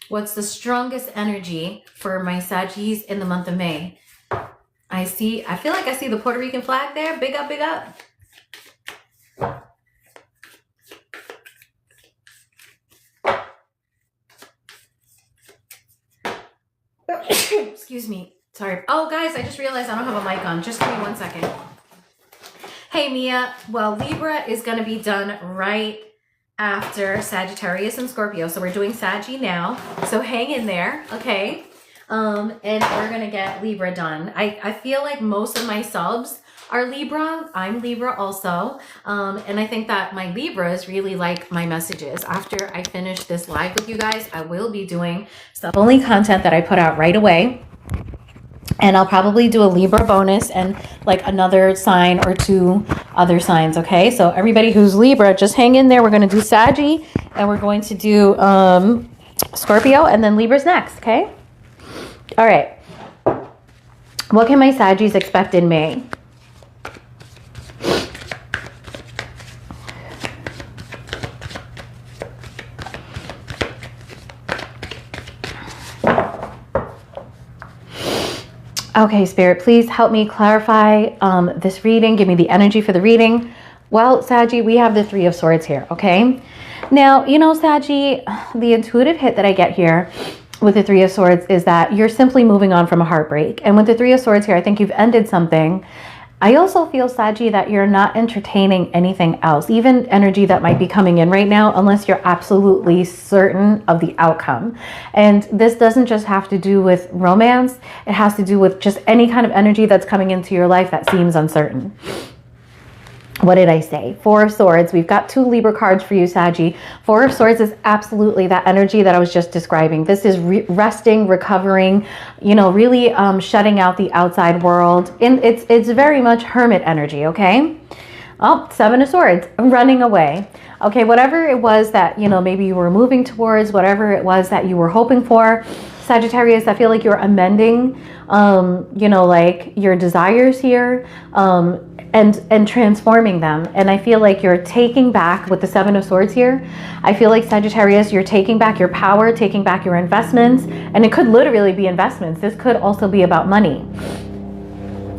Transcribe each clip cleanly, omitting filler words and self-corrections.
What's the strongest energy for my Saggies in the month of May? I feel like I see the Puerto Rican flag there. Big up, big up. Excuse me. Sorry. Oh, guys, I just realized I don't have a mic on. Just give me 1 second. Hey, Mia. Well, Libra is going to be done right after Sagittarius and Scorpio. So we're doing Saggy now. So hang in there, okay? And we're going to get Libra done. I feel like most of my subs are Libra. I'm Libra also. And I think that my Libras really like my messages. After I finish this live with you guys, I will be doing stuff-only content that I put out right away. And I'll probably do a Libra bonus and like another sign or 2 other signs, okay? So everybody who's Libra, just hang in there. We're going to do Saggy and we're going to do Scorpio and then Libra's next, okay? All right. What can my Saggies expect in May? Okay, Spirit, please help me clarify this reading. Give me the energy for the reading. Well, Saggy, we have the 3 of Swords here, okay? Now, you know, Saggy, the intuitive hit that I get here with the 3 of Swords is that you're simply moving on from a heartbreak. And with the 3 of Swords here, I think you've ended something. I also feel, Saggy, that you're not entertaining anything else, even energy that might be coming in right now, unless you're absolutely certain of the outcome. And this doesn't just have to do with romance. It has to do with just any kind of energy that's coming into your life that seems uncertain. What did I say? 4 of Swords. We've got 2 Libra cards for you, Saggy. 4 of Swords is absolutely that energy that I was just describing. This is resting, recovering, you know, really shutting out the outside world. And it's very much hermit energy, okay? Oh, 7 of Swords, running away. Okay, whatever it was that, you know, maybe you were moving towards, whatever it was that you were hoping for, Sagittarius, I feel like you're amending, you know, like your desires here, and transforming them. And I feel like you're taking back with the 7 of Swords here. I feel like Sagittarius, you're taking back your power, taking back your investments, and it could literally be investments. This could also be about money.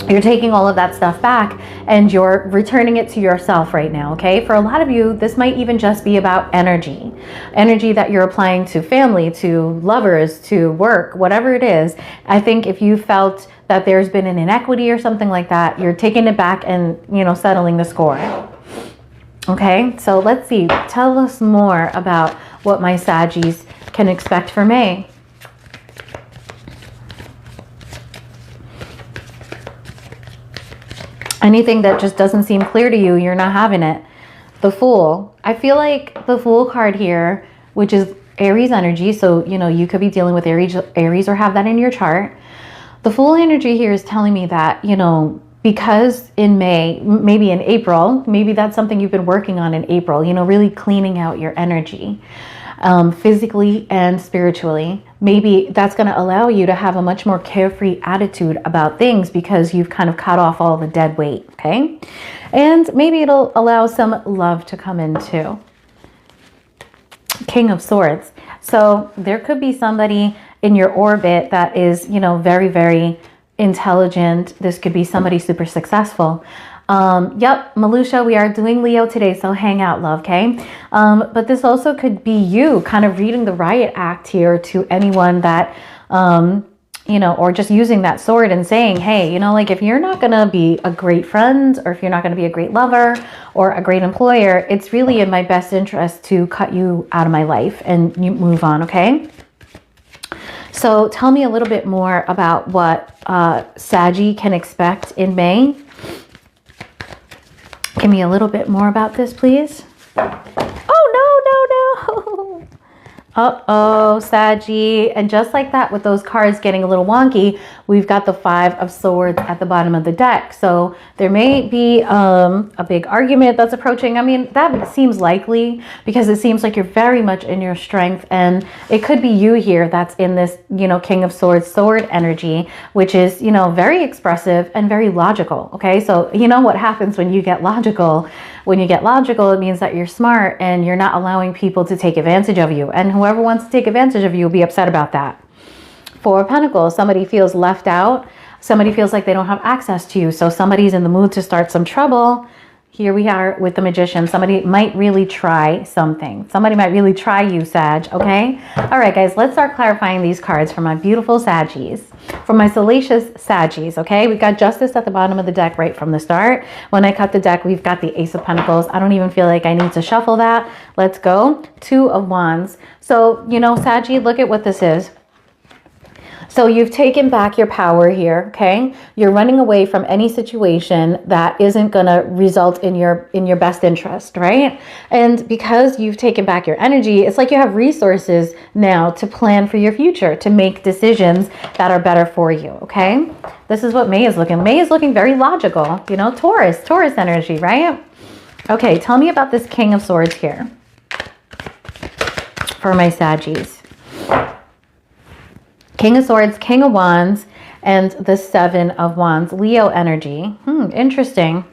You're taking all of that stuff back and you're returning it to yourself right now, okay? For a lot of you, this might even just be about energy. Energy that you're applying to family, to lovers, to work, whatever it is. I think if you felt that there's been an inequity or something like that, you're taking it back and, you know, settling the score. Okay, so let's see. Tell us more about what my Saggies can expect for May. Anything that just doesn't seem clear to you, you're not having it. The Fool. I feel like the Fool card here, which is Aries energy, so, you know, you could be dealing with Aries or have that in your chart. The Fool energy here is telling me that, you know, because in May, maybe in April, maybe that's something you've been working on in April, you know, really cleaning out your energy. Physically and spiritually. Maybe that's going to allow you to have a much more carefree attitude about things because you've kind of cut off all the dead weight, okay? And maybe it'll allow some love to come in too. King of Swords. So there could be somebody in your orbit that is, you know, very, very intelligent. This could be somebody super successful. Yep, Malusha, we are doing Leo today, so hang out, love, okay? But this also could be you kind of reading the riot act here to anyone that, you know, or just using that sword and saying, hey, you know, like if you're not going to be a great friend or if you're not going to be a great lover or a great employer, it's really in my best interest to cut you out of my life and you move on, okay? So tell me a little bit more about what Saggy can expect in May. Give me a little bit more about this, please. Oh, no, no, no. Uh-oh, Saggy. And just like that, with those cards getting a little wonky, we've got the 5 of Swords at the bottom of the deck. So there may be a big argument that's approaching. I mean, that seems likely because it seems like you're very much in your strength. And it could be you here that's in this, you know, King of Swords sword energy, which is, you know, very expressive and very logical. Okay, so you know what happens when you get logical? When you get logical, it means that you're smart and you're not allowing people to take advantage of you. And whoever whoever wants to take advantage of you will be upset about that. Four of Pentacles, somebody feels left out. Somebody feels like they don't have access to you. So somebody's in the mood to start some trouble. Here we are with the Magician. Somebody might really try something. Somebody might really try you, Sag, okay? All right, guys, let's start clarifying these cards for my beautiful Saggies. For my salacious Saggies, okay? We've got Justice at the bottom of the deck right from the start. When I cut the deck, we've got the Ace of Pentacles. I don't even feel like I need to shuffle that. Let's go. Two of Wands. So, you know, Saggy, look at what this is. So you've taken back your power here, okay? You're running away from any situation that isn't going to result in your best interest, right? And because you've taken back your energy, it's like you have resources now to plan for your future, to make decisions that are better for you, okay? This is what May is looking. May is looking very logical, you know, Taurus energy, right? Okay, tell me about this King of Swords here for my Saggies. King of Swords, King of Wands, and the Seven of Wands. Leo energy. Interesting.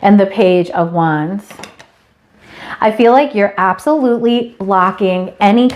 And the Page of Wands. I feel like you're absolutely blocking any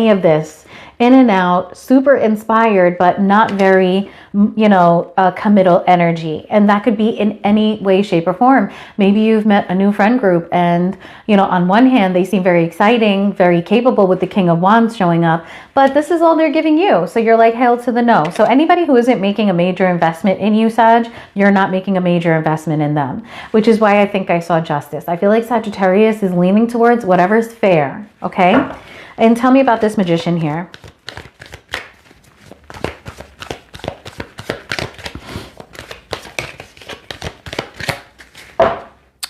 of this. In and out, super inspired, but not very, you know, committal energy. And that could be in any way, shape, or form. Maybe you've met a new friend group and, you know, on one hand, they seem very exciting, very capable with the King of Wands showing up, but this is all they're giving you. So you're like, hell to the no. So anybody who isn't making a major investment in you, Sag, you're not making a major investment in them, which is why I think I saw Justice. I feel like Sagittarius is leaning towards whatever's fair, okay? And tell me about this Magician here.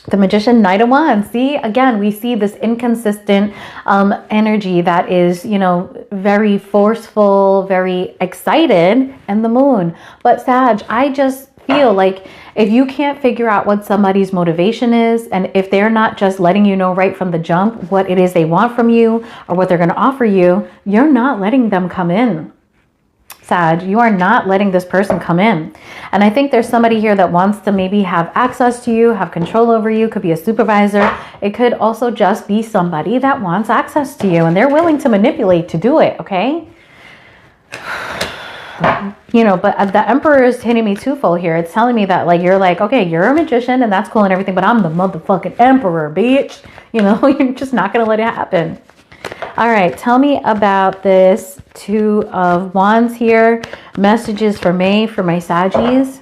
The Magician, Knight of Wands. See, again, we see this inconsistent energy that is, you know, very forceful, very excited, and the Moon. But Sag, I just feel like if you can't figure out what somebody's motivation is, and if they're not just letting you know right from the jump what it is they want from you or what they're going to offer you, you're not letting them come in. Sag, you are not letting this person come in. And I think there's somebody here that wants to maybe have access to you, have control over you. Could be a supervisor. It could also just be somebody that wants access to you and they're willing to manipulate to do it, okay? You know, but the Emperor is hitting me twofold here. It's telling me that, like, you're like, okay, you're a magician and that's cool and everything, but I'm the motherfucking Emperor, bitch. You know, you're just not going to let it happen. All right, tell me about this Two of Wands here. Messages for May, for my Saggies.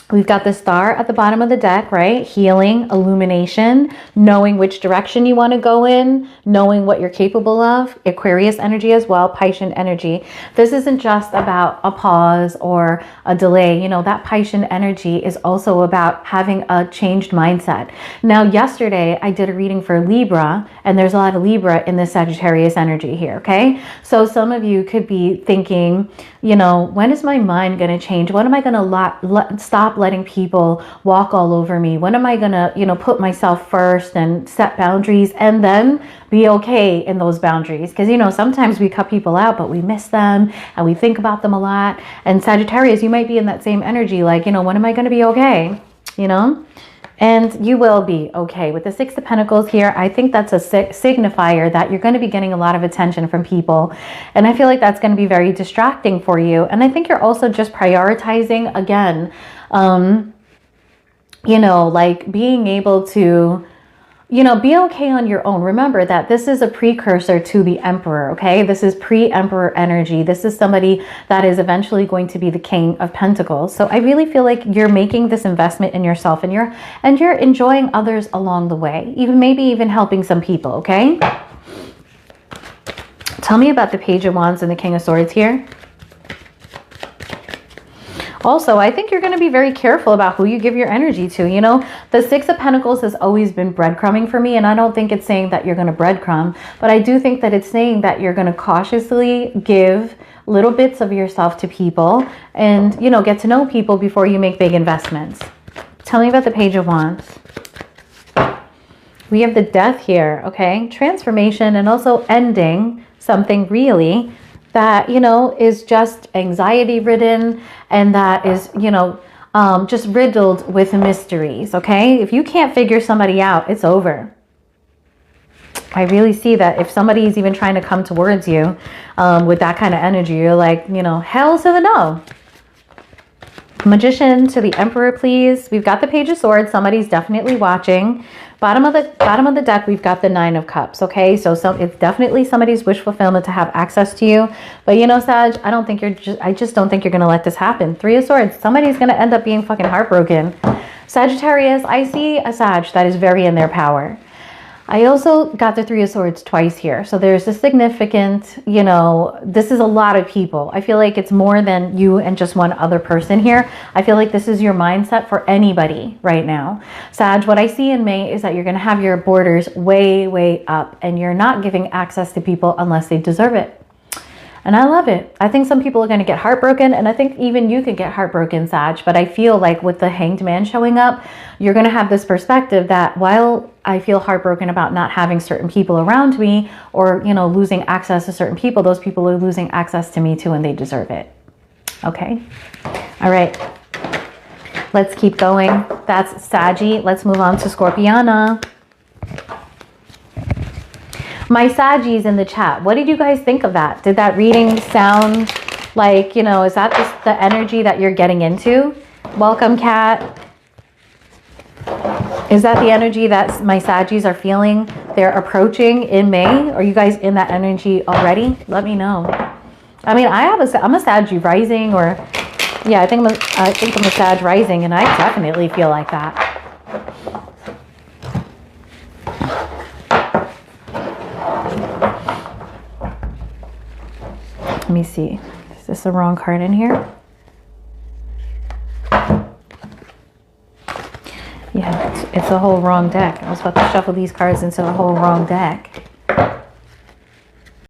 We've got the Star at the bottom of the deck, right? Healing, illumination, knowing which direction you want to go in, knowing what you're capable of. Aquarius energy as well, Piscean energy. This isn't just about a pause or a delay. You know, that Piscean energy is also about having a changed mindset. Now, yesterday I did a reading for Libra, and there's a lot of Libra in this Sagittarius energy here, okay? So some of you could be thinking, you know, when is my mind going to change? When am I going to stop letting people walk all over me? When am I going to, you know, put myself first and set boundaries and then be okay in those boundaries? Because, you know, sometimes we cut people out, but we miss them and we think about them a lot. And Sagittarius, you might be in that same energy, like, you know, when am I going to be okay? You know? And you will be okay. With the Six of Pentacles here, I think that's a signifier that you're going to be getting a lot of attention from people. And I feel like that's going to be very distracting for you. And I think you're also just prioritizing, again, you know, like being able to, you know, be okay on your own. Remember that this is a precursor to the Emperor, okay? This is pre-Emperor energy. This is somebody that is eventually going to be the King of Pentacles. So I really feel like you're making this investment in yourself and you're enjoying others along the way, maybe even helping some people, okay? Tell me about the Page of Wands and the King of Swords here. Also, I think you're going to be very careful about who you give your energy to. You know, the Six of Pentacles has always been breadcrumbing for me, and I don't think it's saying that you're going to breadcrumb, but I do think that it's saying that you're going to cautiously give little bits of yourself to people and, you know, get to know people before you make big investments. Tell me about the Page of Wands. We have the Death here, okay? Transformation and also ending something really that, you know, is just anxiety ridden and that is, you know, just riddled with mysteries, okay? If you can't figure somebody out, it's over. I really see that if somebody's even trying to come towards you with that kind of energy, you're like, you know, hell to the no. Magician to the Emperor, please. We've got the Page of Swords. Somebody's definitely watching. Bottom of the deck, we've got the Nine of Cups. Okay, so it's definitely somebody's wish fulfillment to have access to you. But you know, Sag, I just don't think you're gonna let this happen. Three of Swords. Somebody's gonna end up being fucking heartbroken. Sagittarius, I see a Sag that is very in their power. I also got the Three of Swords twice here. So there's a significant, you know, this is a lot of people. I feel like it's more than you and just one other person here. I feel like this is your mindset for anybody right now. Sag, what I see in May is that you're going to have your borders way, way up, and you're not giving access to people unless they deserve it. And I love it. I think some people are going to get heartbroken, and I think even you could get heartbroken, Sag. But I feel like with the Hanged Man showing up, you're going to have this perspective that while I feel heartbroken about not having certain people around me or, you know, losing access to certain people, those people are losing access to me too, and they deserve it. Okay. All right. Let's keep going. That's Saggy. Let's move on to Scorpiana. My Saggies in the chat, what did you guys think of that? Did that reading sound like, you know, is that just the energy that you're getting into? Welcome, Kat. Is that the energy that my Saggies are feeling they're approaching in May? Are you guys in that energy already? Let me know. I mean, I'm a Saggy rising, or yeah, I think I'm a Sag rising, and I definitely feel like that. Let me see. Is this the wrong card in here? Yeah, it's a whole wrong deck. I was about to shuffle these cards into a whole wrong deck.